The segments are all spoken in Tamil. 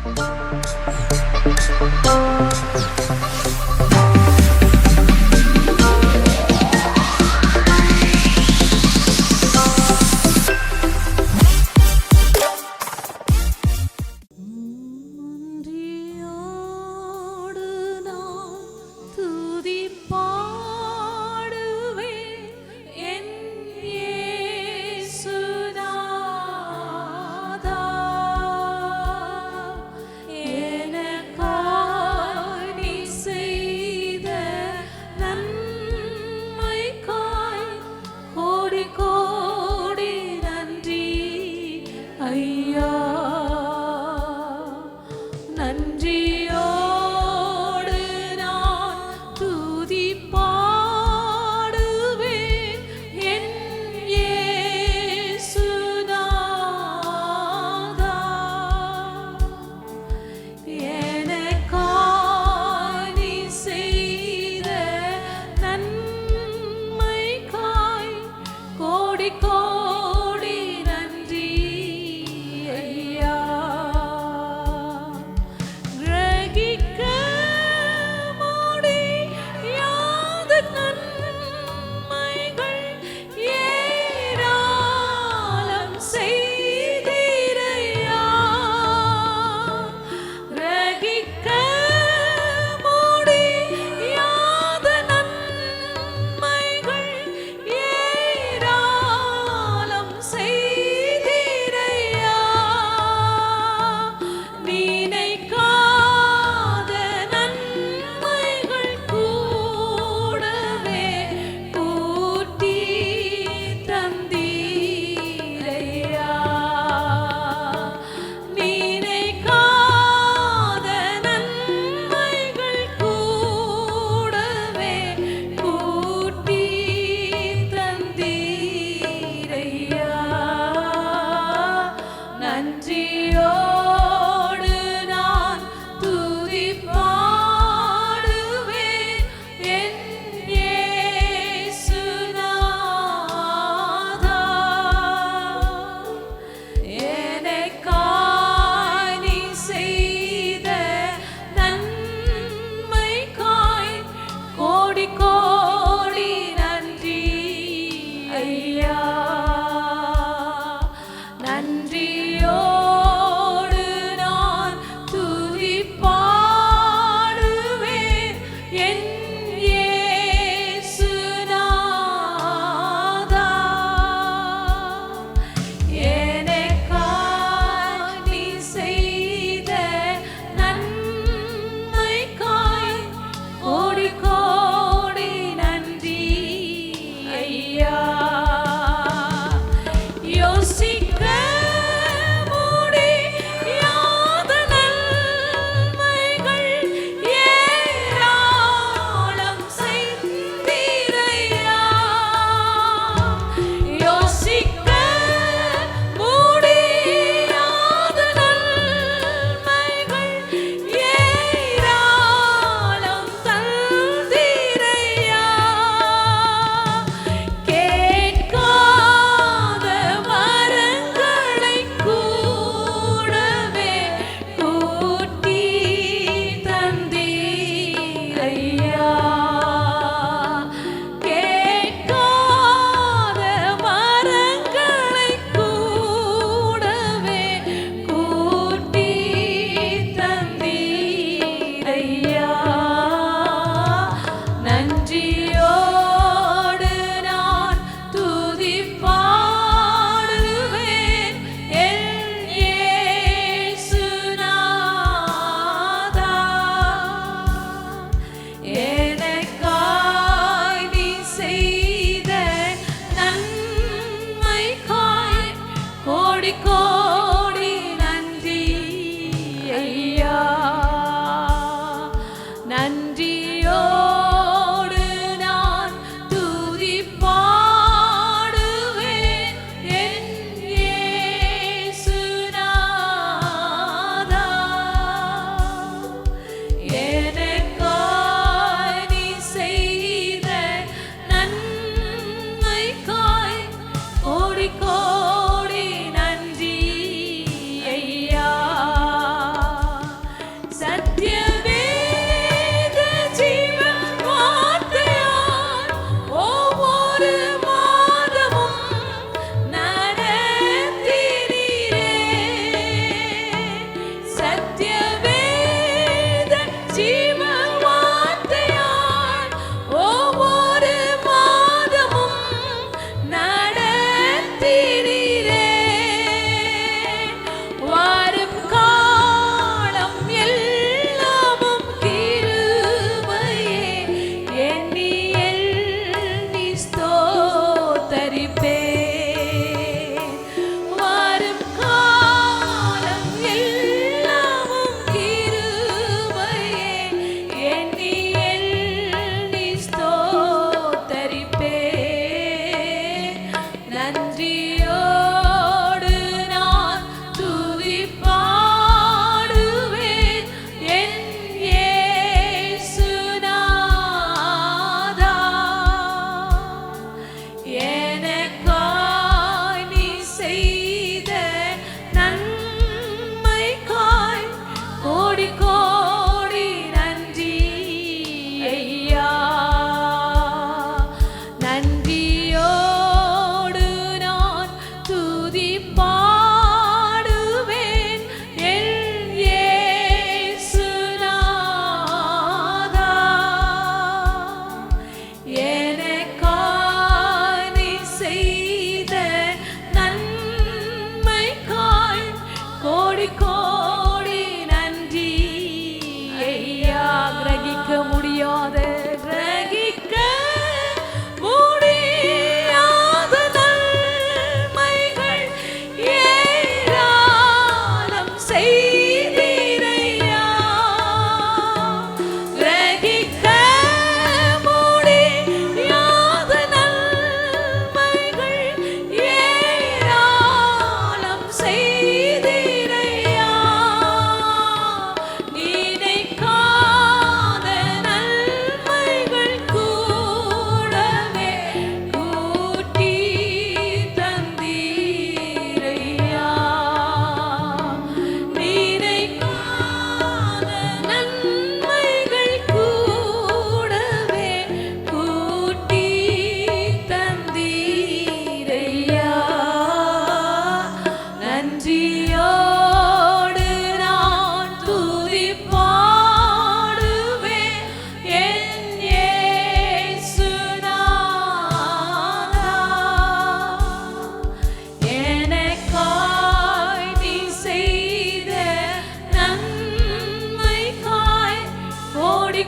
Yeah.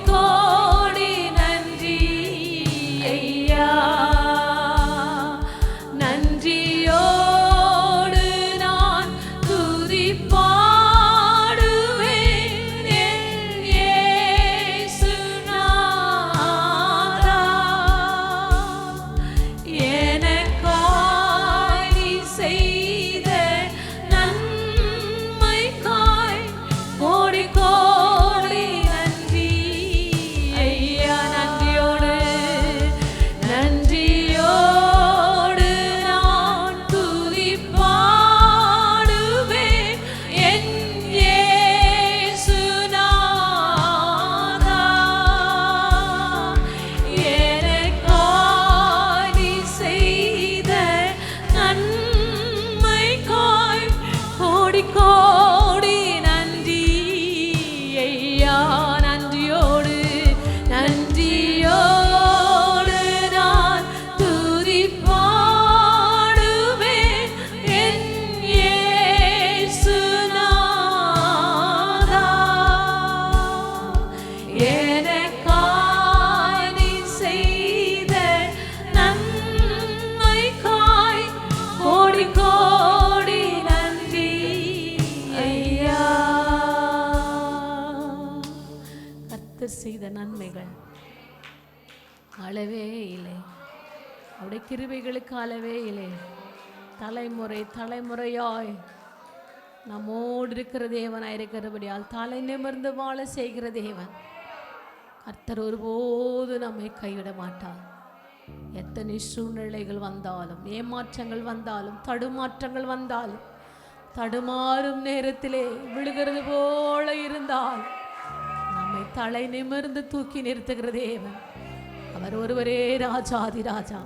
கோடி நன்றி ஐயா. நன்றியோடு நான் துதி பாடுவேன் என் இயேசுநாதா. எனக்காய் நீ செய்த நன்மைக்காய் கோடி கோடி நன்றி ஐயா. நன்றியோடு நன்றியோடு நான் துதி பாடுவேன் என் இயேசுநாதா. எனக்காய் நீ செய்த நன்மைக்காய் கோடி கோடி நன்றி ஐயா. நன்றியோடு நன்றியோடு நான் துதி பாடுவேன் என் இயேசுநாதா. எனக்காய் நீ செய்த நன்மைக்காய் கோடி கோடி நன்றி ஐயா. கர்த்தர் செய்த நன்மைகள் அளவே இல்லை. அவருடைய கிருபைகளுக்கு அளவே இல்லை. தலைமுறை தலைமுறையாய் நம்மோடு இருக்கிற தேவனாய் இருக்கிறபடியால் தலை நிமிர்ந்து வாழ செய்கிற தேவன் கர்த்தர் ஒருபோது நம்மை கைவிட மாட்டார். எத்தனை சூழ்நிலைகள் வந்தாலும், ஏமாற்றங்கள் வந்தாலும், தடுமாற்றங்கள் வந்தாலும், தடுமாறும் நேரத்திலே விழுகிறது போல இருந்தால் நம்மை தலை நிமிர்ந்து தூக்கி நிறுத்துகிற தேவன் அவர் ஒருவரே ராஜாதி ராஜா.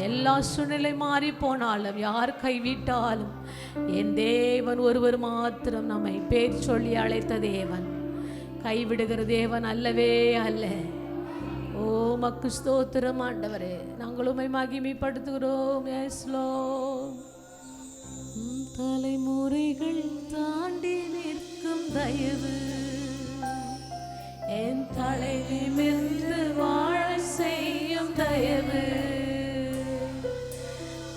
எல்லா சூழ்நிலை மாறி போனாலும், யார் கைவிட்டாலும், என் தேவன் ஒருவர் மாத்திரம் நம்மை பேர் சொல்லி அழைத்த தேவன். கைவிடுகிற தேவன் அல்லவே அல்ல. ஓ மக்கு ஸ்தோத்திரம் ஆண்டவரே. நாங்கள் உம்மை மகிமைப்படுத்துகிறோம். Yes Lord. தலைமுறைகள் தாண்டி நிற்கும் தயவு என் தலை நிமிர்ந்து வாழ செய்யும் தயவு.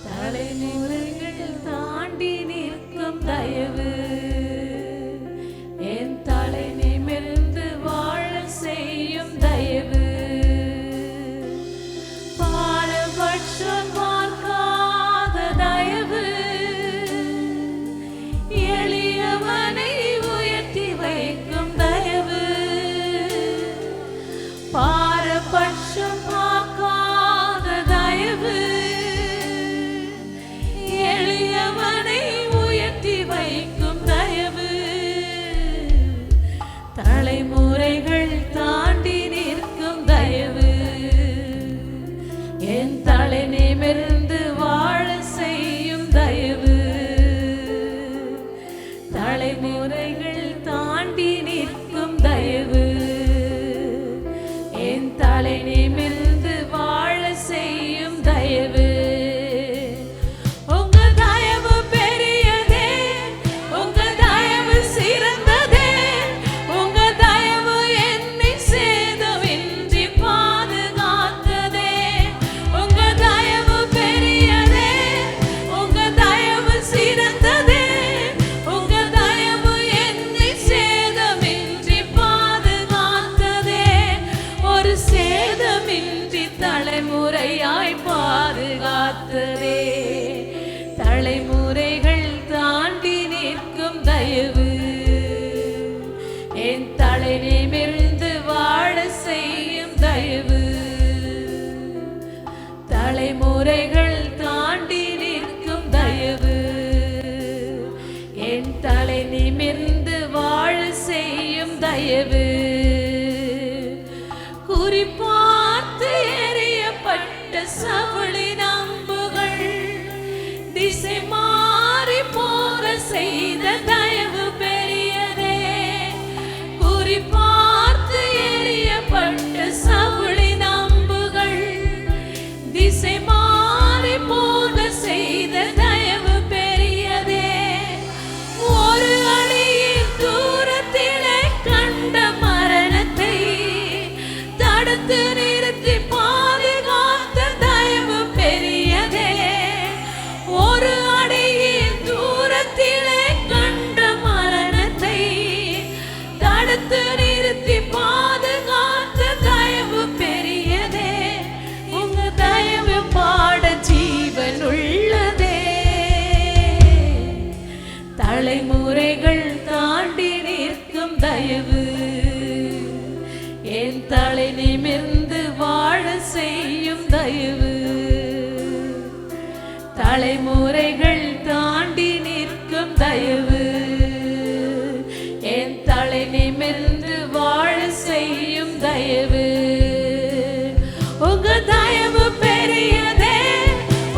தலைமுறைகள் தாண்டி நிற்கும் தயவு என் தலை நிமிர்ந்து வாழ செய்யும் தயவு. பாரபட்சம் பார்க்காத தயவு, எளியவனை உயர்த்தி வைக்கும் தயவு. பாரபட்சம் பார்க்காத தயவு, எளியவனை உயர்த்தி வைக்கும் தயவு. தலைமுறைகள் தாண்டி நிற்கும் தயவு என் தலை நிமிர்ந்து வாழ செய்யும் தயவு. தலைமுறைகள் தாண்டி நிற்கும் தயவு என் தலை நிமிர்ந்து வாழ செய்யும் தயவு. உங்க தயவு பெரியதே, உங்க தயவு சிறந்ததே, உங்க தயவு என்னை சேதமின்றி பாதுகாத்ததே. உங்க தயவு பெரியதே, உங்க தயவு சிறந்ததே, உங்க தயவு என்னை சேதமின்றி பாதுகாத்ததே. ஒரு சேதமின்றி தலைமுறையாய் பாதுகாத்ததே. தலைமுறைகள் தாண்டி நிற்கும் தயவு என் தலை நிமிர்ந்து வாழ செய்யும் தயவு. தலைமுறைகள் தாண்டி நிற்கும் தயவு என் தலை நிமிர்ந்து வாழ செய்யும் தயவு. குறிப்பார்த்து எறியப்பட்ட சவுளின் அம்புகள் திசை மாறி போக செய்த தயவு பெரியதே. குறிப்பார்த்து எறியப்பட்ட சவுளின் அம்புகள் திசை மாறி போக செய்த தயவு பெரியதே. ஒரு அடியின் தூரத்திலே கண்ட தயவு, என் தலை நிமிர்ந்து வாழ செய்யும் தயவு, தலைமுறைகள் தாண்டி நிற்கும் தயவு, என் தலை நிமிர்ந்து வாழ செய்யும் தயவு. உங்க தயவு பெரியதே,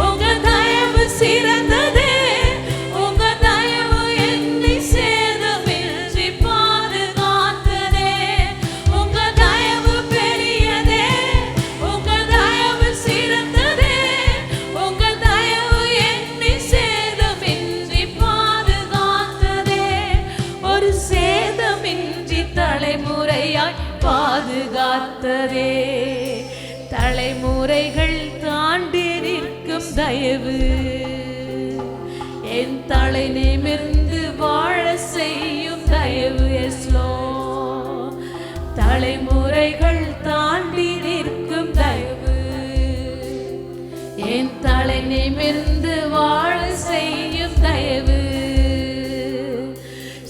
உங்க தயவு சிறந்ததே, உங்க தயவு என்னை சேதமின்றி பாதுகாத்ததே. உங்க தயவு பெரியதே, உங்க தயவு சிறந்ததே, உங்க தயவு என்னை சேதமின்றி பாதுகாத்ததே. ஒரு சேதமின்றி தலைமுறையாய் பாதுகாத்ததே, தலைமுறைகள் தாண்டி நிற்கும் தயவு, என் தலை நிமிர்ந்து வாழ செய்யும் தயவு. எஸ் லார்ட், தலைமுறைகள் தாண்டி நிற்கும் தயவு, என் தலை நிமிர்ந்து வாழ செய்யும் தயவு.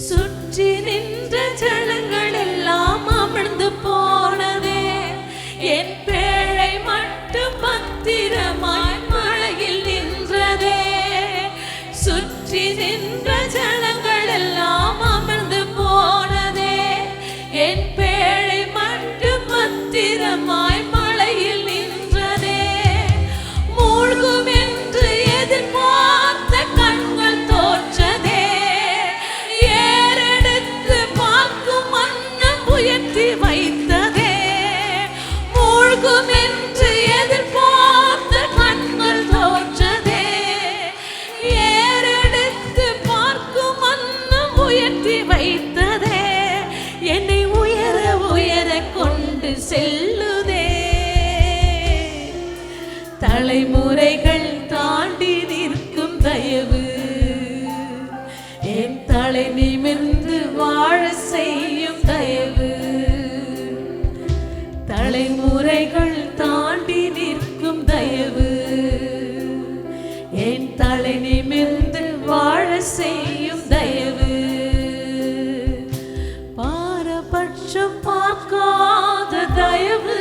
சுற்றி நின்ற ஜனங்கள் எல்லாம் அமிழ்ந்து போனதே, என் பேழை மட்டும் பத்திரமாய் மழையில் நின்றதே. சுற்றி நின்ற ஜனங்கள் எல்லாம் அமிழ்ந்து போனதே, என் பேழை மட்டும் பத்திரமாய் மழையில் நின்றதே. மூழ்கும் என்று எதிர்பார்த்த கண்கள் தோற்றதே, ஏறெடுத்து பார்க்கும் மன்னம் உயர்த்தி வைத்ததே. மூழ்கும் என்று எதிர்பார்த்த கண்கள் தோற்றதே, ஏறெடுத்து பார்க்கும் மன்னம் உயர்த்தி வைத்ததே. என்னை உயர உயர கொண்டு செல்லுதே, தலைமுறைகள் தாண்டி நிற்கும் தயவு, என் தலை நிமிர்ந்து வாழ செய்யும் தயவு, தலைமுறைகள் தாண்டி நிற்கும் தயவு, என் தலை நிமிர்ந்து வாழ செய்யும் தயவு. பாரபட்சம் பார்க்காத தயவு,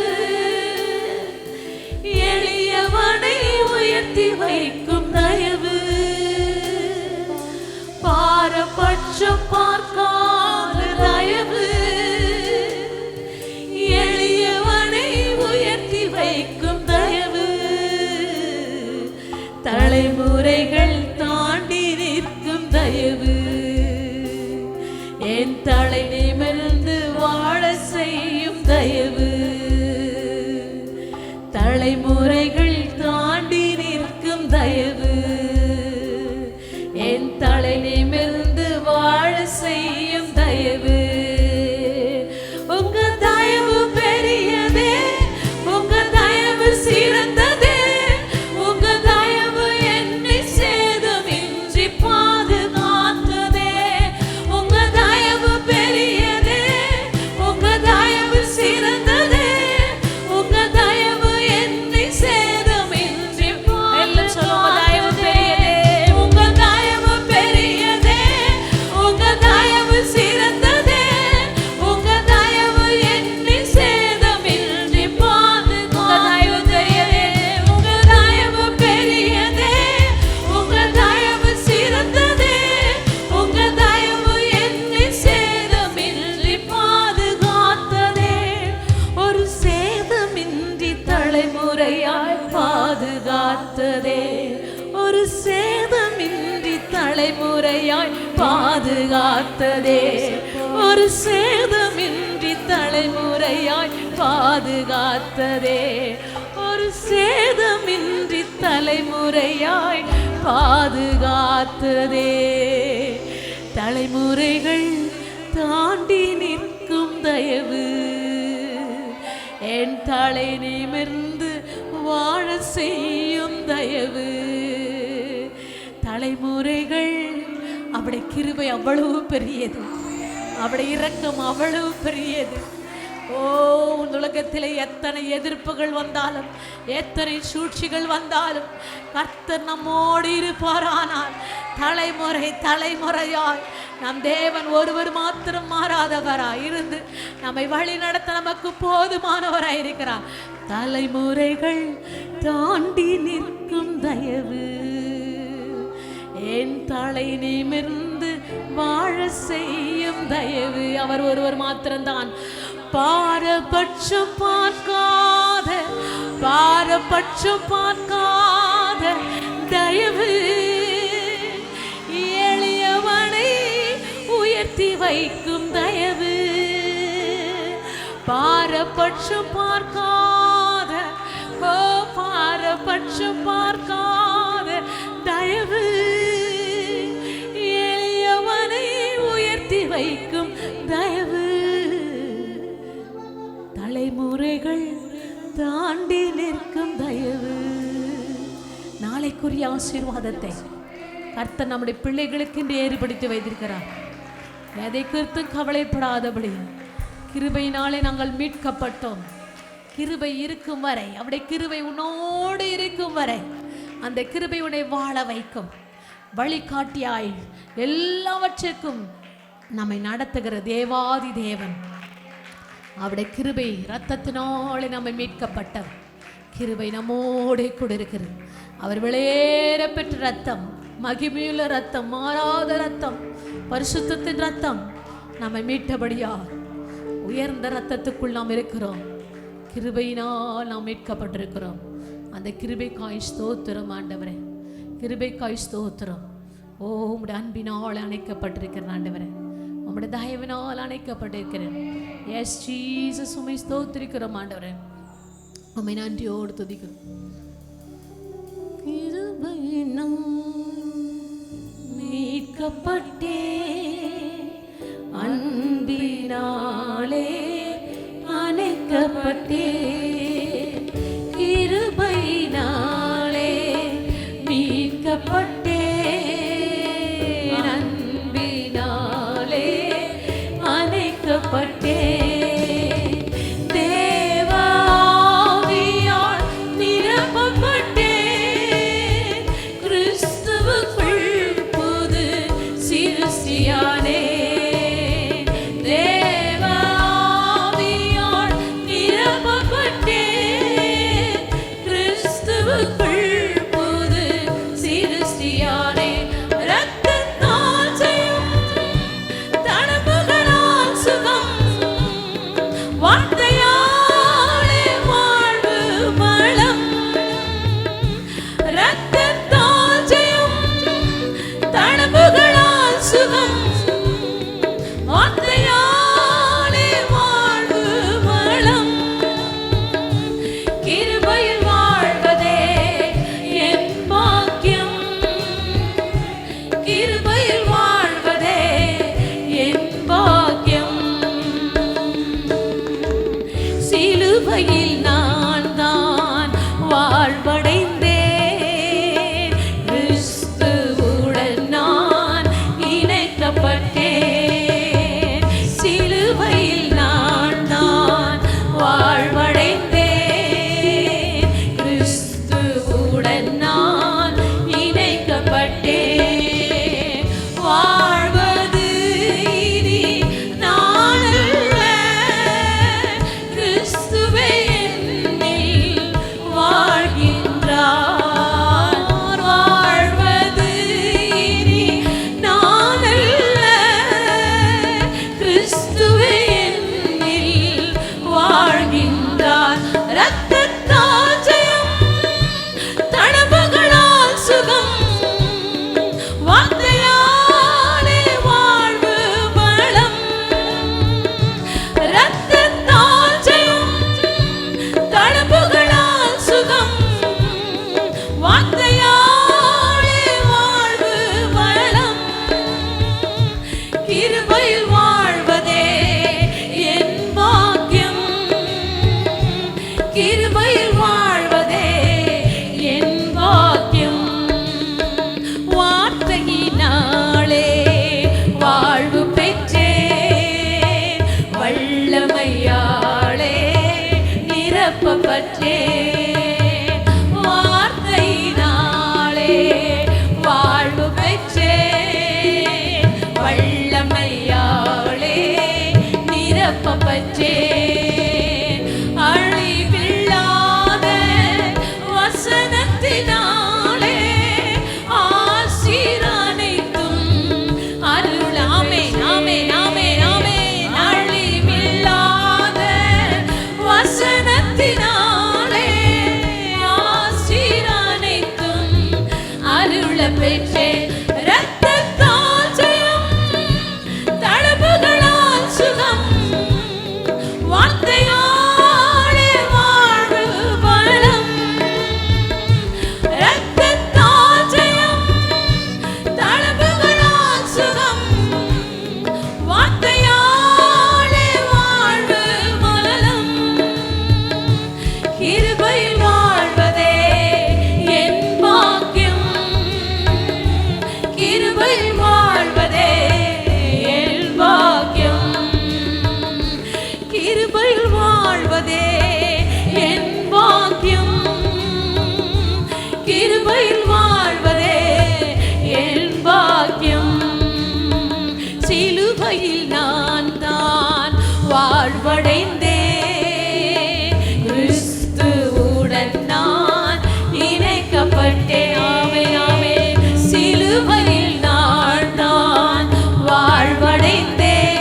எளியவனை உயர்த்தி வைக்கும் தயவு. பாரபட்சம் பார்க்காத தயவு, எளியவனை உயர்த்தி வைக்கும் தயவு, தலைமுறைகள் தாண்டி நிற்கும் தயவு, என் தலை நிமிர்ந்து வாழ செய்யும் தயவு, தலைமுறைகள் தாண்டி நிற்கும் தயவு, என் தலை நிமிர்ந்து வாழ செய்யும் தயவு. உங்க தயவு பெரியதே, உங்க தயவு சிறந்ததே, உங்க தயவு என்னை சேதமின்றி பாதுகாத்ததே. உங்க தயவு பெரியதே, உங்க தயவு சிறந்ததே, உங்க தயவு என்னை சேதமின்றி பாதுகாத்ததே. உங்க தயவு பெரியதே, உங்க தயவு சிறந்ததே, உங்க தயவு என்னை சேதமின்றி பாதுகாத்ததே. உங்க தயவு பெரியதே, உங்க தயவு சிறந்ததே, உங்க தயவு என்னை சேதமின்றி பாதுகாத்ததே. ஒரு சேதமின்றி தலைமுறையாய் பாதுகாத்ததே, ஒரு சேதமின்றி தலைமுறையாய் பாதுகாத்ததே, ஒரு சேதமின்றி தலைமுறையாய் பாதுகாத்ததே, ஒரு சேதமின்றி தலைமுறையாய் பாதுகாத்ததே. தலைமுறைகள் தாண்டி நிற்கும் தயவு, என் தலை நிமிர்ந்து வாழ செய்யும் தயவு, தலைமுறைகள். அவருடைய கிருபை அவ்வளவு பெரியது, அவருடைய இரக்கம் அவ்வளவு பெரியது. ஓ, உலகத்திலே எத்தனை எதிர்ப்புகள் வந்தாலும், எத்தனை சூழ்ச்சிகள் வந்தாலும், கர்த்தர் நம்மோடு இருப்பாரானால் தலைமுறை தலைமுறையாய் நம் தேவன் ஒருவர் மாத்திரம் மாறாதவராய் இருந்து நம்மை வழி நடத்த நமக்கு போதுமானவராய் இருக்கிறார். தலைமுறைகள் தாண்டி நிற்கும் தயவு, என் தலை நிமிர்ந்து வாழ செய்யும் தயவு. அவர் ஒருவர் மாத்திரம்தான். பாரபட்சம் பார்க்காத, பாரபட்சம் பார்க்காத தயவு, எளியவனை உயர்த்தி வைக்கும் தயவு. பாரபட்சம் பார்க்காத, ஓ பாரபட்சம் பார்க்காத தயவு, எளியவனை உயர்த்தி வைக்கும் தயவு. தலைமுறைகள் தாண்டி நிற்கும் தயவு. நாளைக்குரிய ஆசீர்வாதத்தை கர்த்தர் நம்முடைய பிள்ளைகளுக்கு என்று ஏற்படுத்தி வைத்திருக்கிறார். எதை குறித்து கவலைப்படாதபடி கிருபையினாலே நாங்கள் மீட்கப்பட்டோம். கிருபை இருக்கும் வரை, அவருடைய கிருபை உன்னோடு இருக்கும் வரை அந்த கிருபை உன்னை வாழ வைக்கும். வழிகாட்டியாய் எல்லாவற்றிற்கும் நம்மை நடத்துகிற தேவாதி தேவன். அவருடைய கிருபை இரத்தத்தினாலே நம்மை மீட்கப்பட்டவர். கிருபை நம்மோடே கூட இருக்கிறது. அவர் வெளியேற பெற்ற ரத்தம், மகிமையுள்ள ரத்தம், மாறாத ரத்தம், பரிசுத்தத்தின் ரத்தம் நம்மை மீட்டபடியா உயர்ந்த ரத்தத்துக்குள் நாம் இருக்கிறோம். கிருபையினால் நாம் மீட்கப்பட்டிருக்கிறோம். அந்த கிருபைக்காய் ஸ்தோத்திரம் ஆண்டவரே, கிருபைக்காய் ஸ்தோத்திரம். ஓ, உம்முடைய அன்பினால் அணைக்கப்பட்டிருக்கிறேன் ஆண்டவரே, உம்முடைய தயவினால் அணைக்கப்பட்டிருக்கிறேன். எஸ் ஜீசஸ், உம்மை ஸ்தோத்திரிக்கிறோம் ஆண்டவரே, உம்மை நன்றியோடு துதிக்கிறோம். கிருபையினால் மீட்கப்பட்டே, அன்பினாலே அணைக்கப்பட்டே, கிருபையினாலே மீட்கப்பட்டே, அன்பினாலே அணைக்கப்பட்டே. கிருபையில் வாழ்வதே நிரப்ப பெற்றேன். அழிவில்லாத வசனத்தினாலே ஆசீர் அனைத்தும் அருள். ஆமென், ஆமென், ஆமென், ஆமென். அழிவில்லாத வசனத்தினாலே ஆசீர் அனைத்தும் அருள பெற்றேன். இரத்தத்தால் ஜெயம், தழும்புகளால் சுகம், வார்த்தையாலே வாழ்வு பலம். இரத்தத்தால் ஜெயம், தழும்புகளால் சுகம், வார்த்தையாலே வாழ்வு பலம். கிருபையில் வாழ்வதே என் பாக்கியம். கிருபையில் வாழ்வதே என் பாக்கியம். கிருபையில் வாழ்வதே என் பாக்கியம். கிருபையில் வாழ்வதே என் பாக்கியம். சிலுவையில் நான் தான் வாழ்வடைந்தேன். கிறிஸ்துவுடன் நான் இணைக்கப்பட்டேன். ஆமென், ஆமென். சிலுவையில் நான் தான் வாழ்வடைந்தேன்.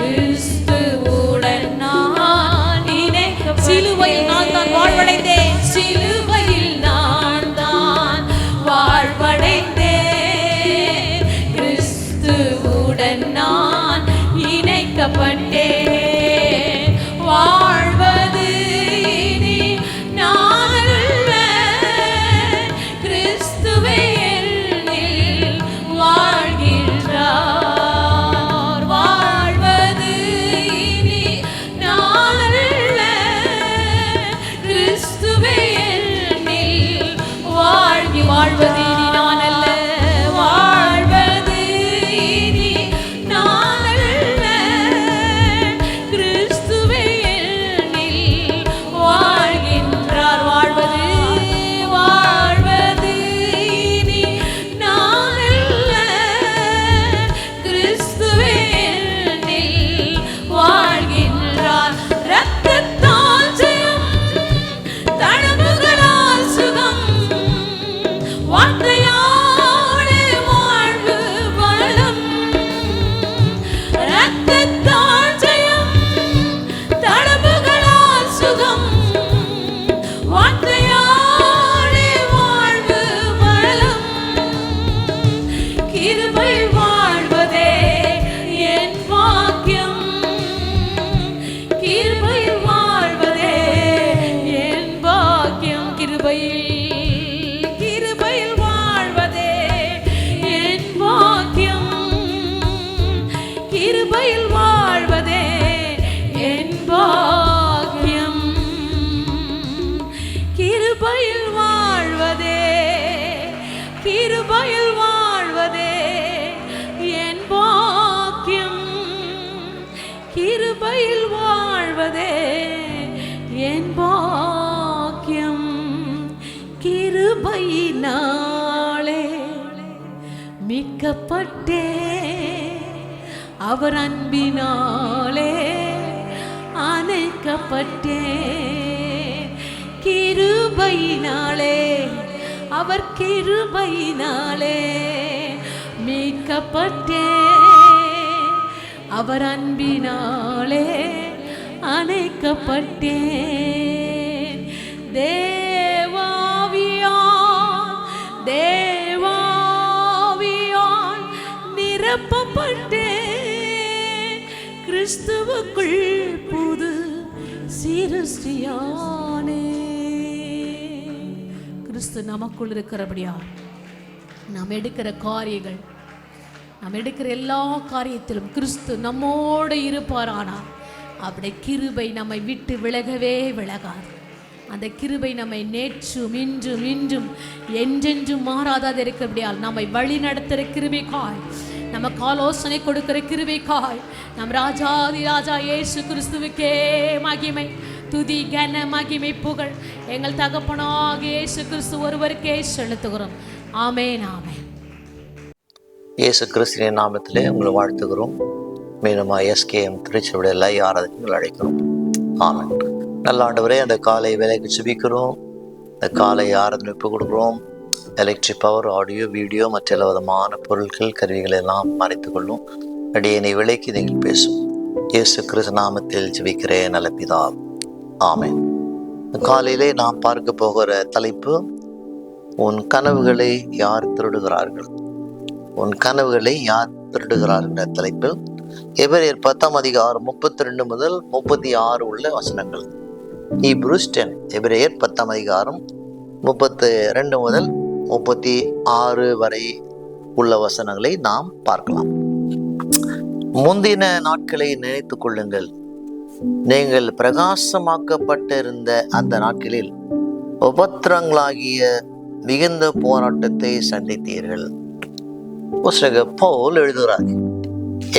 கிறிஸ்துவுடன் நான் இணைக்கப்பட்டேன். சிலுவையில் நான் தான் வாழ்வடைந்தேன். சிலுவையில் நான் தான் வாழ்வடைந்தேன். கிறிஸ்துவுடன் நான் இணைக்கப்பட்டேன். வாழ்வது இனி நான் அல்ல, கிறிஸ்துவே என்னில் வாழ்கின்றார். வாழ்வது இனி நான் அல்ல, கிறிஸ்துவே என்னில் வாழ்வது இனி நான் அல்ல. வாழ்வது இனி நான் அல்ல, கிறிஸ்துவே என்னில் வாழ்கின்றார். வாழ்வது இனி நான் அல்ல, கிறிஸ்துவே என்னில் வாழ்கின்றார். இரத்தத்தால் ஜெயம், தழும்புகளால் சுகம், வார்த்தையாலே வாழ்வு பலம். இரத்தத்தால் ஜெயம், தழும்புகளால் சுகம், வார்த்தையாலே வாழ்வு பலம். கிருபையில் வாழ்வதே என் பாக்கியம். கிருபையில் வாழ்வதே என் பாக்கியம். கிருபையில் வாழ்வதே என் பாக்கியம். கிருபையில் வாழ்வதே என் பாக்கியம். கிருபையில் வாழ்வதே, கிருபையில் வாழ்வதே என் பாக்கியம். கிருபையில் வாழ்வதே என் பாக்கியம். கிருபையினாலே மீட்கப்பட்டே, அவர் அன்பினாலே அணைக்கப்பட்டே. கிருபையினாலே, அவர் கிருபையினாலே மீட்கப்பட்டே, அவர் அன்பினாலே அணைக்கப்பட்டேன். தேவாவியான், தேவாவியான் நிரப்பப்பட்டேன். கிறிஸ்துவுக்குள் புது சிருஷ்டியானே. கிறிஸ்து நமக்குள் இருக்கிறபடியா நாம் எடுக்கிற காரியங்கள், நாம் எடுக்கிற எல்லா காரியத்திலும் கிறிஸ்து நம்மோடு இருப்பாரானால் அப்படி கிருபை நம்மை விட்டு விலகவே விலகாது. அந்த கிருபை நம்மை நேற்றும் இன்றும் இன்றும் என்றென்றும் மாறாதது இருக்கிறபடியால் நம்மை வழி நடத்துகிற கிருபைக்காய், நமக்கு ஆலோசனை கொடுக்கிற கிருபைக்காய் நம் ராஜாதி ராஜா இயேசு கிறிஸ்துவுக்கே மகிமை, துதி, கன, மகிமை, புகழ் எங்கள் தகப்பனாகிய இயேசு கிறிஸ்து ஒருவருக்கே செலுத்துகிறோம். ஆமென், ஆமென். இயேசு கிறிஸ்துவின் நாமத்திலே உங்களை வாழ்த்துகிறோம். மீண்டும் எஸ்கேஎம் திருச்சியுடைய எல்லா ஆராதனைகள் அழைக்கிறோம். ஆமென். நல்ல ஆண்டவரே, அந்த காலை வேலைக்கு சுபிக்கிறோம். இந்த காலை ஆராதனை ஒப்பு கொடுக்குறோம். எலக்ட்ரிக் பவர், ஆடியோ, வீடியோ மற்ற எல்லா விதமான பொருட்கள் கருவிகள் எல்லாம் மறைத்துக் கொள்ளும். அடியனை விலைக்கு நீங்கள் பேசும். இயேசு கிறிஸ்து நாமத்தில் ஜெபிக்கிறேன் நல்ல பிதாவே. ஆமென். காலையிலே நாம் பார்க்க போகிற தலைப்பு, உன் கனவுகளை யார் திருடுகிறார்கள்? உன் கனவுகளை யார் திருடுகிறார்கள் என்ற தலைப்பில் எபிரேயர் 10 அதிகாரம் 32 முதல் 36 உள்ள வசனங்கள். ஹீப்ரூஸ் 10, எபிரேயர் 10 அதிகாரம் 32 முதல் 36 வரை உள்ள வசனங்களை நாம் பார்க்கலாம். முந்தின நாட்களை நினைத்து கொள்ளுங்கள். நீங்கள் பிரகாசமாக்கப்பட்டிருந்த அந்த நாட்களில் உபத்திரங்களாகிய மிகுந்த போராட்டத்தை சந்தித்தீர்கள். பவுல் எழுதுகிறார்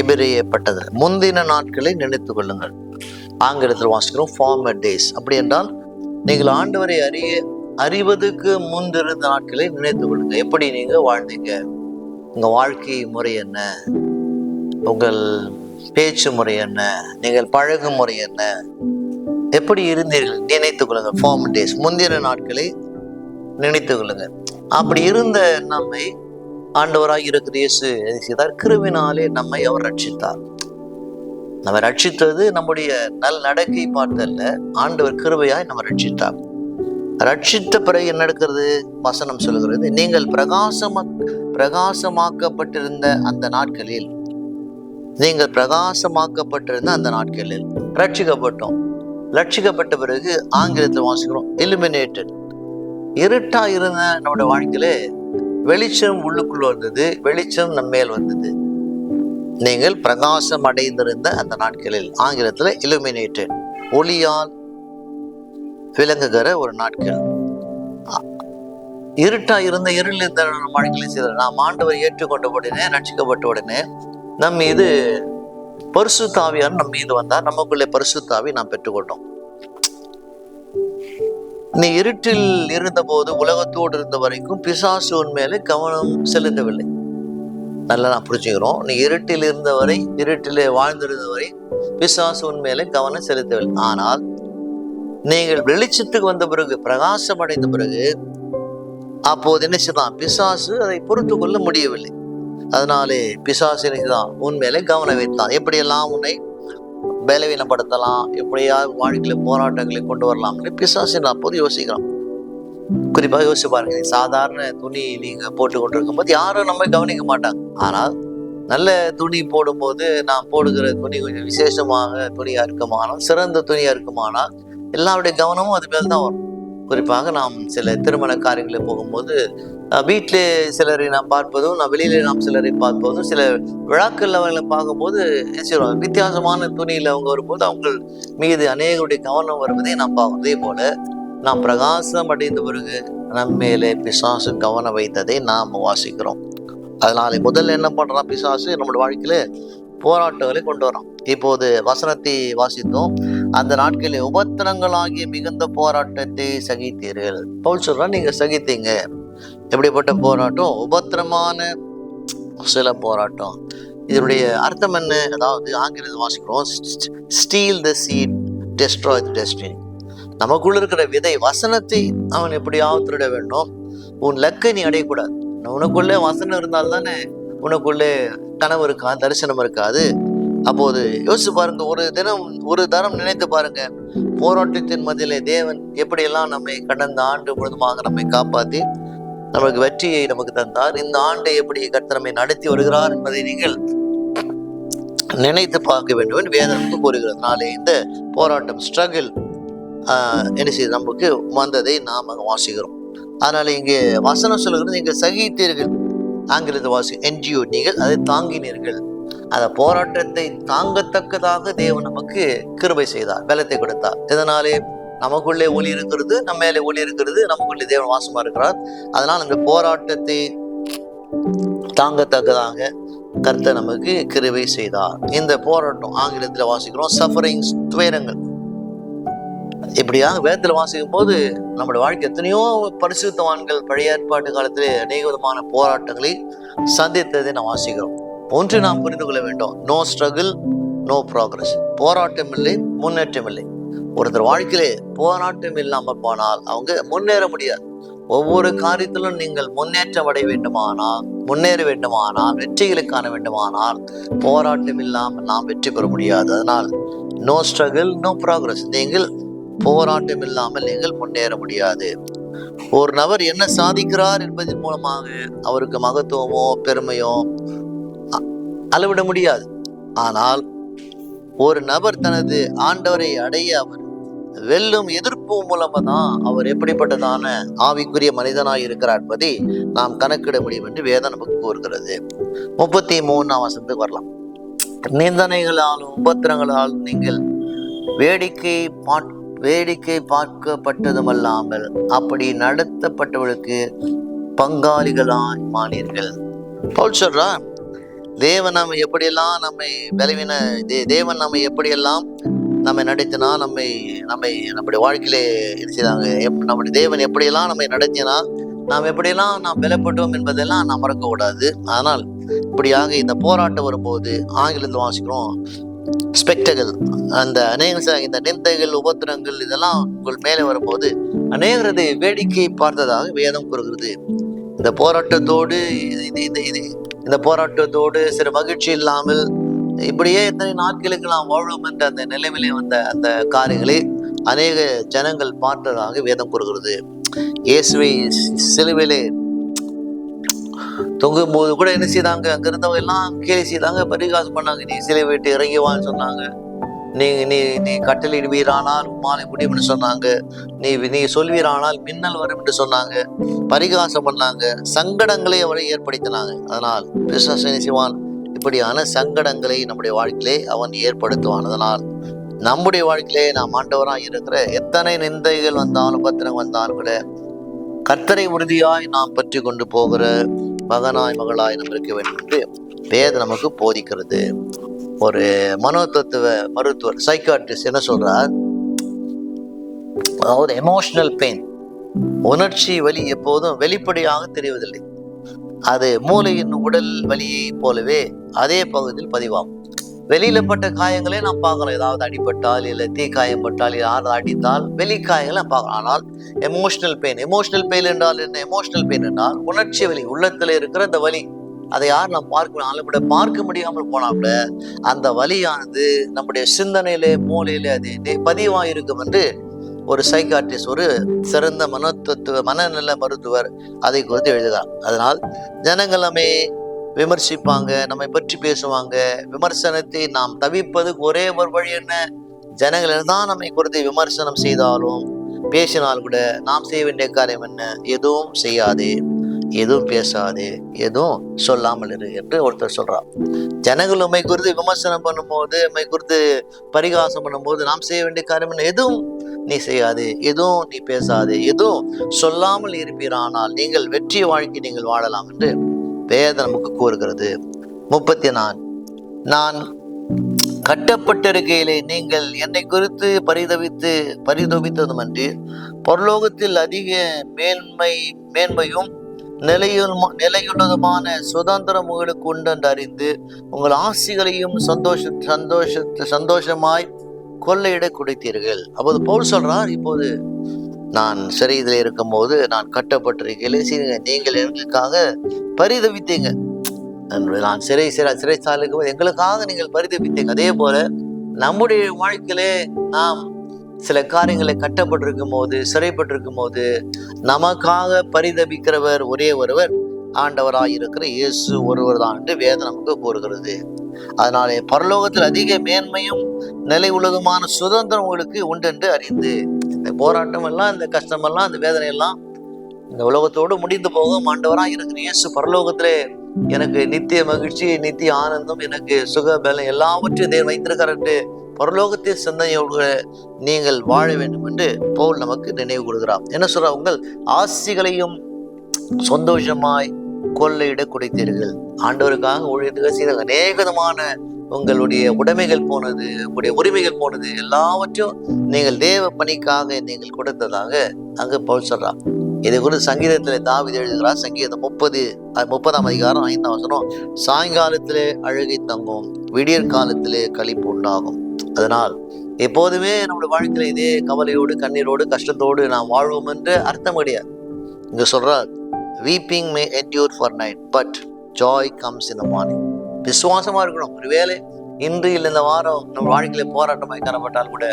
எபிரேயப்பட்டது. முந்தின நாட்களை நினைத்து கொள்ளுங்கள். ஆங்கிலத்தில் வாசிக்கிறோம் ஃபார்மர் டேஸ். அப்படி என்றால் நீங்கள் ஆண்டவரை அறிவதற்கு முன்திருந்த நாட்களை நினைத்து கொள்ளுங்க. எப்படி நீங்க வாழ்ந்தீங்க, உங்க வாழ்க்கை முறை என்ன, உங்கள் பேச்சு முறை என்ன, நீங்கள் பழகும் முறை என்ன, எப்படி இருந்தீர்கள் நினைத்துக் கொள்ளுங்க. ஃபார்மர் டேஸ், முந்தின நாட்களை நினைத்துக் கொள்ளுங்க. அப்படி இருந்த நம்மை ஆண்டவராக இருக்கிற இயேசு செய்தார். கிருபினாலே நம்மை அவர் ரட்சித்தார். நம்ம ரட்சித்தது நம்முடைய நல் நடக்கை பார்த்தல்ல, ஆண்டவர் கிருபையாய் நம்ம ரட்சித்தார். ரட்சித்த பிறகு என்ன நடக்கிறது? வசனம் சொல்கிறது, நீங்கள் பிரகாசமாக்கப்பட்டிருந்த அந்த நாட்களில், நீங்கள் பிரகாசமாக்கப்பட்டிருந்த அந்த நாட்களில் ரட்சிக்கப்பட்டோம். ரட்சிக்கப்பட்ட பிறகு ஆங்கிலத்தில் வாசிக்கிறோம் illuminated. இருட்டா இருந்த நம்முடைய வாழ்க்கையில வெளிச்சம் உள்ளுக்குள்ள வந்தது, வெளிச்சம் நம்ம மேல் வந்தது. நீங்கள் பிரகாசம் அடைந்திருந்த அந்த நாட்களில், ஆங்கிலத்தில் illuminated, ஒளியால் விளங்குகிற ஒரு நாட்கள். இருட்டா இருந்த இருள் இருந்த வாழ்க்கையில செய்த நாம் ஆண்டவரை ஏற்றுக்கொண்ட உடனே, ரட்சிக்கப்பட்ட உடனே நம் மீது பரிசுத்த ஆவியார் நம் மீது வந்தார். நமக்குள்ளே பரிசுத்த ஆவி நாம் பெற்றுக்கொண்டோம். நீ இருட்டில் இருந்த போது, உலகத்தோடு இருந்த வரைக்கும் பிசாசு உன் மேலே கவனம் செலுத்தவில்லை. நல்லா நான் புரிஞ்சுக்கிறோம். நீ இருட்டில் இருந்தவரை, இருட்டிலே வாழ்ந்திருந்தவரை பிசாசு உன் மேலே கவனம் செலுத்தவில்லை. ஆனால் நீங்கள் வெளிச்சத்துக்கு வந்த பிறகு, பிரகாசம் அடைந்த பிறகு, அப்போது என்ன செய்தான்? பிசாசு அதை பொறுத்து கொள்ள முடியவில்லை. அதனாலே பிசாசு என்னதான் உன் மேலே கவனம் வைத்தான். எப்படியெல்லாம் உன்னை பலவீனப்படுத்தலாம், எப்படியாவது வாழ்க்கையில போராட்டங்களை கொண்டு வரலாம் பிசாசு அப்போது யோசிக்கலாம். குறிப்பாக யோசிச்சு பாருங்க, சாதாரண துணி நீங்க போட்டு கொண்டு இருக்கும் போது யாரும் நம்ம கவனிக்க மாட்டாங்க. ஆனால் நல்ல துணி போடும்போது, நான் போடுகிற துணி கொஞ்சம் விசேஷமாக துணியா இருக்குமானால், சிறந்த துணியா இருக்குமானால் எல்லாருடைய கவனமும் அது மேல் தான் வரும். குறிப்பாக நாம் சில திருமண காரியங்களை போகும்போது, வீட்டிலே சிலரை நாம் பார்ப்பதும், வெளியிலே நாம் சிலரை பார்ப்பதும், சில விழாக்கள் அவங்களை பார்க்கும்போது வித்தியாசமான துணியில் அவங்க வரும்போது அவங்க மீது அநேகருடைய கவனம் வருவதை நாம் பார்க்கணும். அதே போல நாம் பிரகாசம் அடைந்த பிறகு நம் மேலே பிசாசு கவனம் வைத்ததை நாம் வாசிக்கிறோம். அதனால முதல்ல என்ன பண்றான் பிசாசு? நம்முடைய வாழ்க்கையில போராட்டங்களை கொண்டு வரோம். இப்போது வசனத்தை வாசித்தோம். அந்த நாட்களில் உபத்திரங்களாகிய மிகுந்த போராட்டத்தை சகித்தீர்கள். பவுல் சொல்றா, நீங்க சகித்தீங்க. எப்படிப்பட்ட போராட்டம்? உபத்திரமான சில போராட்டம். இதனுடைய அர்த்தம் என்ன? அதாவது ஆங்கிலத்தில் வாசிக்கிறோம், steal the seat, destroy the destiny. நமக்குள்ள இருக்கிற விதை, வசனத்தை அவன் எப்படியாவது திருட வேண்டும். உன் லக்கை நீ அடையக்கூடாது. உனக்குள்ளே வசனம் இருந்தால்தானே உனக்குள்ளே கனவு இருக்கா, தரிசனம் இருக்காது. அப்போது யோசிச்சு பாருங்க, ஒரு தரம் நினைத்து பாருங்க, போராட்டத்தின் மத்தியிலே தேவன் எப்படியெல்லாம் நம்மை கடந்த ஆண்டு முழுதுமாக நம்மை காப்பாற்றி நமக்கு வெற்றியை நமக்கு தந்தார். இந்த ஆண்டை எப்படி கர்த்தர் நம்மை நடத்தி வருகிறார் என்பதை நீங்கள் நினைத்து பார்க்க வேண்டும் என்று வேதம் நமக்கு கூறுகிறதுனாலே இந்த போராட்டம், ஸ்ட்ரகிள் என்ன செய்து நமக்கு வந்ததை நாம் வாசிக்கிறோம். அதனால இங்கே வசனம் சொல்லுகிறது, நீங்கள் சகித்தீர்கள். ஆங்கிலத்தை வாசி என்ஜிஓ, நீங்கள் அதை தாங்கினீர்கள். அந்த போராட்டத்தை தாங்கத்தக்கதாக தேவன் நமக்கு கிருபை செய்தார், பலத்தை கொடுத்தார். இதனாலே நமக்குள்ளே ஒளி இருக்கிறது, நம்ம மேலே ஒளி இருக்கிறது, நமக்குள்ளே தேவன் வாசமா இருக்கிறார். அதனால் அந்த போராட்டத்தை தாங்கத்தக்கதாக கர்த்தர் நமக்கு கிருபை செய்தார். இந்த போராட்டம் ஆங்கிலத்தில் வாசிக்கிறோம் சஃபரிங்ஸ், துயரங்கள். இப்படியாக வேதத்தில் வாசிக்கும் போது நம்முடைய வாழ்க்கை எத்தனையோ பரிசுத்தவான்கள் பழைய ஏற்பாட்டு காலத்திலே அநேக விதமான போராட்டங்களை சந்தித்ததை நாம் வாசிக்கிறோம். ஒன்று நாம் புரிந்து கொள்ள வேண்டும், நோ ஸ்ட்ரகிள் நோ ப்ராக்ரஸ். போராட்டம் இல்லை, முன்னேற்றம் இல்லை. ஒருத்தர் வாழ்க்கையிலே போராட்டம் இல்லாமல் போனால் அவங்க முன்னேற முடியாது. ஒவ்வொரு காரியத்திலும் நீங்கள் முன்னேற்றம் அடைய வேண்டுமானால், முன்னேற வேண்டுமானால், வெற்றிகளை காண வேண்டுமானால் போராட்டம் இல்லாமல் நாம் வெற்றி பெற முடியாது. அதனால் நோ ஸ்ட்ரகிள் நோ ப்ராக்ரஸ். நீங்கள் போராட்டம் இல்லாமல் நீங்கள் முன்னேற முடியாது. ஒரு நபர் என்ன சாதிக்கிறார் என்பதன் மூலமாக அவருக்கு மகத்துவமோ பெருமையோ அளவிட முடியாது. ஆனால் ஒரு நபர் தனது ஆண்டவரை அடைய அவர் வெல்லும் எதிர்ப்பு மூலமா தான் அவர் எப்படிப்பட்டதான ஆவிக்குரிய மனிதனாய் இருக்கிறார் என்பதை நாம் கணக்கிட முடியும் என்று வேதம் நமக்கு கூறுகிறது. 33ஆம் வசனத்துக்கு வரலாம். நிந்தனைகளாலும் உபத்திரங்களாலும் நீங்கள் வேடிக்கை பார்க்கப்பட்டதுமல்லாமல் அப்படி நடத்தப்பட்டவர்களுக்கு பங்காளிகளாய் மாறீர்கள். பவுல் சொல்றார், தேவன் நம்ம எப்படியெல்லாம் தேவன் நம்ம எப்படியெல்லாம் நம்மை நடத்தினா, நம்முடைய வாழ்க்கையிலே செய்தாங்க. நம்முடைய தேவன் எப்படியெல்லாம் நம்மை நடத்தினா, நாம் எப்படியெல்லாம் நாம் பலப்பட்டோம் என்பதெல்லாம் நாம் மறக்கக்கூடாது. ஆனால் இப்படியாக இந்த போராட்டம் வரும்போது ஆங்கிலத்தில் வாசிக்கிறோம் ஸ்பெக்டகல், அந்த இந்த நிந்தைகள் உபத்திரங்கள் இதெல்லாம் உங்கள் மேலே வரும்போது அநேகரது வேடிக்கை பார்த்ததாக வேதம் கூறுகிறது. இந்த போராட்டத்தோடு சில மகிழ்ச்சி இல்லாமல் இப்படியே எத்தனை நாட்களுக்கு நாம் வாழும் என்ற அந்த நிலைமையிலே வந்த அந்த காரியங்களை அநேக ஜனங்கள் பார்த்ததாக வேதம் கூறுகிறது. இயேசுவை சிலுவையிலே தொங்கும் போது கூட என்ன செய்தாங்க, அங்க இருந்தவங்க எல்லாம் கேலி செய்தாங்க, பரிகாசம் பண்ணாங்க. நீ சிலை விட்டு இறங்கிவான்னு சொன்னாங்க. நீ கட்டளையிடுவீரானால் மாலை முடியும்னு சொன்னாங்க. நீ சொல்வீரானால் மின்னல் வரும் என்று சொன்னாங்க. பரிகாசம் பண்ணாங்க, சங்கடங்களை அவரை ஏற்படுத்தினாங்க. அதனால் பிசாசு என்ன செய்வான், இப்படியான சங்கடங்களை நம்முடைய வாழ்க்கையிலே அவன் ஏற்படுத்துவான். அதனால் நம்முடைய வாழ்க்கையிலே நாம் ஆண்டவராக இருக்கிற எத்தனை நிந்தைகள் வந்தாலும் பத்திரம் வந்தாலும் கூட கர்த்தரை உறுதியாய் நாம் பற்றி கொண்டு போகிற மகனாய் மகளாய் நம்ம இருக்க வேண்டும் என்று வேதம் நமக்கு போதிக்கிறது. ஒரு மனோதத்துவ மருத்துவர் சைக்காட்ரிஸ்ட் என்ன சொல்றார், அதாவது எமோஷனல் பெயின், உணர்ச்சி வலி எப்போதும் வெளிப்படையாக தெரிவதில்லை. அது மூளையின் உடல் வலியை போலவே அதே பகுதியில் பதிவாகும். வெளியில பட்ட காயங்களே நாம் பார்க்கலாம். ஏதாவது அடிபட்டால் இல்லை தீ காயப்பட்டால் யாராவது அடித்தால் வெளி காயங்களை பார்க்கலாம். ஆனால் எமோஷனல் பெயின் என்றால் என்ன? எமோஷனல் பெயின் என்றால் உணர்ச்சி வலி, உள்ளத்துல இருக்கிற அந்த வலி. அதை யார் நாம் பார்க்க முடியாமல் போனால் கூட அந்த வலியானது நம்முடைய சிந்தனையிலே மூளையிலே அது பதிவாயிருக்கும் என்று ஒரு சைக்காட்ரிஸ்ட், ஒரு சிறந்த மனநல மருத்துவர் அதை குறித்து எழுதுகிறார். அதனால் ஜனங்கள் நம்மை விமர்சிப்பாங்க, நம்மை பற்றி பேசுவாங்க. விமர்சனத்தை நாம் தவிர்ப்பதுக்கு ஒரே ஒரு வழி என்ன? ஜனங்கள் தான் நம்மை குறித்து விமர்சனம் செய்தாலும் பேசினால் கூட நாம் செய்ய வேண்டிய காரியம் என்ன? எதுவும் செய்யாதே, எதுவும் பேசாதே, எதுவும் சொல்லாமல் இரு என்று ஒருத்தர் சொல்றார். ஜனங்கள் உண்மை குறித்து விமர்சனம் பண்ணும்போது, உண்மை குறித்து பரிகாசம் பண்ணும்போது நாம் செய்ய வேண்டிய காரியம் என்ன? எதுவும் நீ செய்யாதே, எதுவும் நீ பேசாதே, எதுவும் சொல்லாமல் இருப்பீரானால் நீங்கள் வெற்றிய வாழ்க்கை நீங்கள் வாழலாம் என்று வேதம் நமக்கு கூறுகிறது. 34 நான் கட்டப்பட்டிருக்கையிலே நீங்கள் என்னை குறித்து பரிதவித்ததும் அன்றி பரலோகத்தில் அதிக மேன்மையும் நிலையுள்ளதுமான சுதந்திரம் உங்களுக்கு உண்டு என்று அறிந்து உங்கள் ஆசிகளையும் சந்தோஷமாய் கொள்ளையிட கொடுத்தீர்கள். அப்போது பவுல் சொல்றார், இப்போது நான் சிறையில இருக்கும் போது நான் கட்டப்பட்டிருக்கையிலே நீங்கள் எங்களுக்காக பரிதவித்தீங்க. நான் சிறைச்சாலைக்கு போது எங்களுக்காக நீங்கள் பரிதவித்தீங்க. அதே போல நம்முடைய வாழ்க்கையிலே நாம் சில காரியங்களை கட்டப்பட்டிருக்கும் போது, சிறைப்பட்டிருக்கும் போது நமக்காக பரிதபிக்கிறவர் ஒரே ஒருவர் ஆண்டவராயிருக்கிற இயேசு ஒருவர் தான் என்று வேதம் நமக்கு கூறுகிறது. அதனாலே பரலோகத்தில் அதிக மேன்மையும் நிலை உள்ளதுமான சுதந்திரம் உங்களுக்கு உண்டு என்று அறிந்து இந்த போராட்டம் எல்லாம், இந்த கஷ்டமெல்லாம், இந்த வேதனை எல்லாம் இந்த உலகத்தோடு முடிந்து போகும். ஆண்டவராக இருக்கிற இயேசு பரலோகத்திலே எனக்கு நித்திய மகிழ்ச்சி, நித்திய ஆனந்தம், எனக்கு சுக பலம் எல்லாவற்றையும் தேவன் வைத்திருக்கார் என்று பரலோகத்தின் சிந்தனையோடு நீங்கள் வாழ வேண்டும் என்று பவுல் நமக்கு நினைவு கொடுக்கிறார். என்ன சொல்ற, உங்கள் ஆசிகளையும் சந்தோஷமாய் கொள்ளையிட கொடுத்தீர்கள். ஆண்டவருக்காக ஊழியத்துக்கு செய்த அநேகமான உங்களுடைய உடைமைகள் போனது, உங்களுடைய உரிமைகள் போனது, எல்லாவற்றையும் நீங்கள் தேவ பணிக்காக நீங்கள் கொடுத்ததாக அங்கு பவுல் சொல்றார். இதை குறித்து சங்கீதத்திலே தாவீது எழுதுகிறார். சங்கீதம் 30ஆம் அதிகாரம் 5ஆம் வசனம், சாயங்காலத்திலே அழுகை தங்கும், விடியற் காலத்திலே களிப்பு உண்டாகும். அதனால் எப்போதுமே நம்முடைய வாழ்க்கையில இதே கவலையோடு, கண்ணீரோடு, கஷ்டத்தோடு நாம் வாழ்வோம் என்று அர்த்தம் கிடையாது. இங்க சொல்றார், weeping may endure for night but joy comes in the morning. விசுவாசமா இருக்கணும். ஒருவேளை இன்று இல்லை இந்த வாரம் நம்ம வாழ்க்கையில போராட்டமாய் காணப்பட்டால் கூட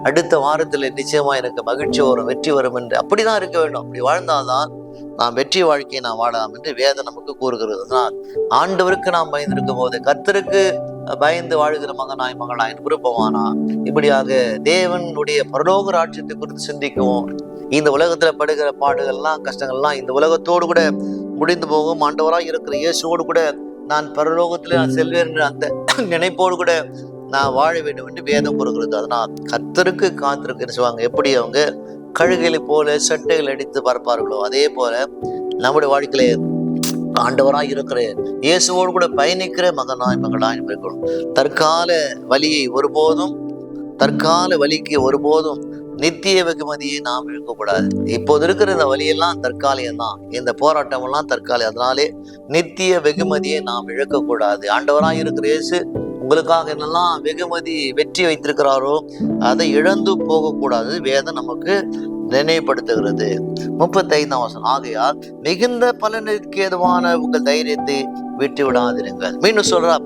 அடுத்த வாரத்துல நிச்சயமா எனக்கு மகிழ்ச்சி வரும், வெற்றி வரும் என்று அப்படிதான் இருக்க வேண்டும். அப்படி வாழ்ந்தால்தான் நாம் வெற்றி வாழ்க்கையை நாம் வாழலாம் என்று வேதம் நமக்கு கூறுகிறது. அதனால் ஆண்டவருக்கு நாம் பயந்திருக்கும் போது, கர்த்தருக்கு பயந்து வாழ்கிற மகனாய் மகளாய் விருப்பமானா இப்படியாக தேவனுடைய பரலோக ராஜ்யத்தை குறித்து சிந்திக்கவும், இந்த உலகத்துல படுகிற பாடுகள்லாம், கஷ்டங்கள்லாம் இந்த உலகத்தோடு கூட முடிந்து போகும். ஆண்டவராய் இருக்கிற இயேசுவோடு கூட நான் பரலோகத்துல நான் செல்வேன் என்ற அந்த நினைப்போடு கூட நான் வாழ வேண்டும் என்று வேதம் கூறுகிறது. அதனால் கர்த்தருக்கு காத்திருக்கு சொல்லுவாங்க. எப்படி அவங்க கழுகைகளை போல சட்டைகள் அடித்து பார்ப்பார்களோ, அதே போல நம்முடைய வாழ்க்கையில ஆண்டவராய் இருக்கிற இயேசுவோடு கூட பயணிக்கிற மகனாய் மகளாய் இருக்கணும். தற்கால வலிக்கு ஒருபோதும் நித்திய வெகுமதியை நாம் இருக்கக்கூடாது. இப்போது இருக்கிற இந்த வழியெல்லாம் தற்காலிகம் தான், இந்த போராட்டம் எல்லாம் தற்காலிகம். அதனாலே நித்திய வெகுமதியை நாம் இழக்கக்கூடாது. ஆண்டவராய் இருக்கிற இயேசு உங்களுக்காக என்னெல்லாம் வெகுமதி வெற்றி வைத்திருக்கிறாரோ அதை இழந்து போகக்கூடாது. வேதம் நமக்கு நினைவுபடுத்துகிறது. 35ஆம் வசனம், ஆகையால் மிகுந்த பலனுக்கு ஏதுவான உங்கள் தைரியத்தை விட்டு விடாதிருங்கள். மீண்டும் சொல்றா,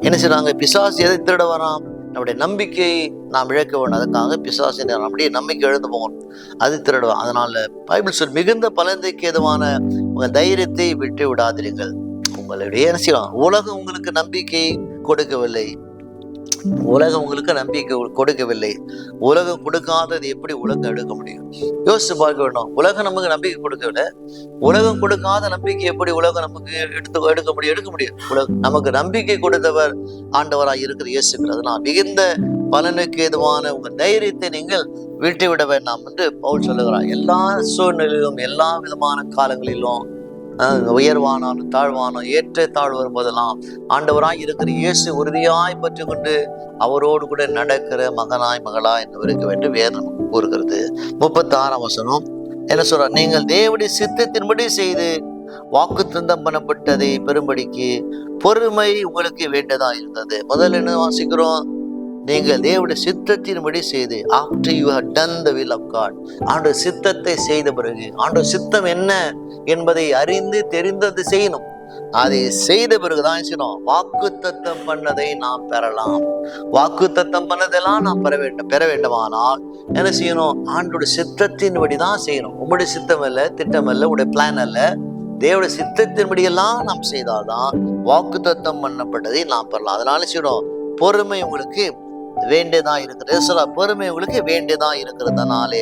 என்ன செய்றாங்க? பிசாசு எதை திருட வரான்? நம்முடைய நம்பிக்கையை நாம் இழக்க வேண்டும். அதுக்காக பிசாசு நம்முடைய நம்பிக்கை எழுந்து போகணும், அது திருடுவான். அதனால பைபிள் சொல், மிகுந்த பலனுக்கு ஏதுவான உங்கள் தைரியத்தை விட்டு விடாதிருங்கள். உங்களுடைய என்ன செய்யலாம்? உலகம் உங்களுக்கு நம்பிக்கை கொடுக்கவில்லை. உலகம் கொடுக்காதது எப்படி உலகம் எடுக்க முடியும்? யோசிச்சு பார்க்க வேண்டும். உலகம் நமக்கு நம்பிக்கை கொடுக்கவில்லை. உலகம் கொடுக்காத நம்பிக்கை எப்படி உலகம் நமக்கு எடுக்க முடியும்? உலகம் நமக்கு நம்பிக்கை கொடுத்தவர் ஆண்டவராய் இருக்கிற இயேசு. அதனால் மிகுந்த பலனுக்கு ஏதுவான உங்கள் தைரியத்தை நீங்கள் விட்டு விட வேண்டாம் என்று பவுல் சொல்லுகிறார். எல்லா சூழ்நிலையிலும், எல்லா விதமான காலங்களிலும், உயர்வானாலும் தாழ்வானும் ஏற்ற தாழ்வு வரும்போதெல்லாம் ஆண்டவராய் இருக்கிற இயேசு உறுதியாய் பற்றி கொண்டு அவரோடு கூட நடக்கிற மகனாய் மகளாய் என்று இருக்க வேண்டும் வேதம் கூறுகிறது. 36ஆம் வசனம் என்ன சொல்ற? நீங்கள் தேவனுடைய சித்தத்தின்படி செய்து வாக்குத்தத்தம் பண்ணப்பட்டதை பெரும்படிக்கு பொறுமை உங்களுக்கு வேண்டதா இருந்தது. முதல்ல என்ன வாசிக்கிறோம்? நீங்கள் தேவனுடைய சித்தத்தின்படி செய்து, after you have done the will of God, ஆண்டவர் சித்தத்தை செய்த பிறகு, ஆண்டவர் சித்தம் என்ன என்பதை அறிந்து தெரிந்தது செய்யணும். அதை செய்த பிறகுதான் செய்யணும். வாக்குத்தத்தம் பண்ணதை நாம் பெறலாம். வாக்குத்தத்தம் பண்ணதெல்லாம் நாம் பெற வேண்டுமானால் என்ன செய்யணும்? ஆண்டோட சித்தத்தின்படி தான் செய்யணும். உங்களுடைய சித்தம் அல்ல, திட்டம் அல்ல, உங்களுடைய பிளான் அல்ல. தேவனுடைய சித்தத்தின்படியெல்லாம் நாம் செய்தால்தான் வாக்குத்தத்தம் பண்ணப்பட்டதை நாம் பெறலாம். அதனால செய்யணும், பொறுமை உங்களுக்கு வேண்டியதா இருக்கிறது. பொறுமை உங்களுக்கு வேண்டியதா இருக்கிறதுனாலே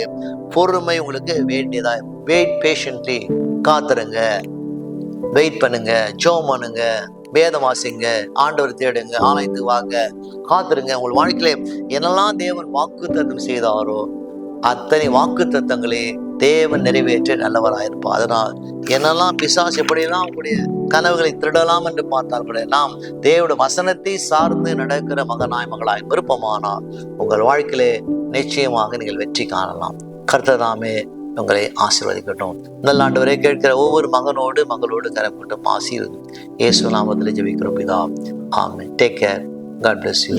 பொறுமை உங்களுக்கு வேண்டியதா. வெயிட் பேஷன்ட்லி, காத்துருங்க, வெயிட் பண்ணுங்க, ஜெபம் பண்ணுங்க, வேதம் வாசிங்க, ஆண்டவர் தேடுங்க, ஆலயத்துக்கு வாங்க, காத்துருங்க. உங்கள் வாழ்க்கையில என்னெல்லாம் தேவன் வாக்குத்தத்தம் செய்தாரோ அத்தனை வாக்குத்தத்தங்களே தேவன் நிறைவேற்ற நல்லவராயிருப்பார். அதனால் என்னெல்லாம் பிசாசு எப்படியெல்லாம் உங்களுடைய கனவுகளை திருடலாம் என்று பார்த்தால் கூட நாம் தேவனுடைய வசனத்தை சார்ந்து நடக்கிற மகனாய் மகளாய் விருப்பமானால் உங்கள் வாழ்க்கையிலே நிச்சயமாக நீங்கள் வெற்றி காணலாம். கர்த்தர் உங்களை ஆசீர்வதிக்கட்டும். நல்ல ஆண்டவரே, கேட்கிற ஒவ்வொரு மகளோடு கரப்பட்டும் ஆசீர்வதி. இயேசு நாமத்தில் ஜெபிக்கிறோம் பிதா. ஆமென். Take care. God bless you.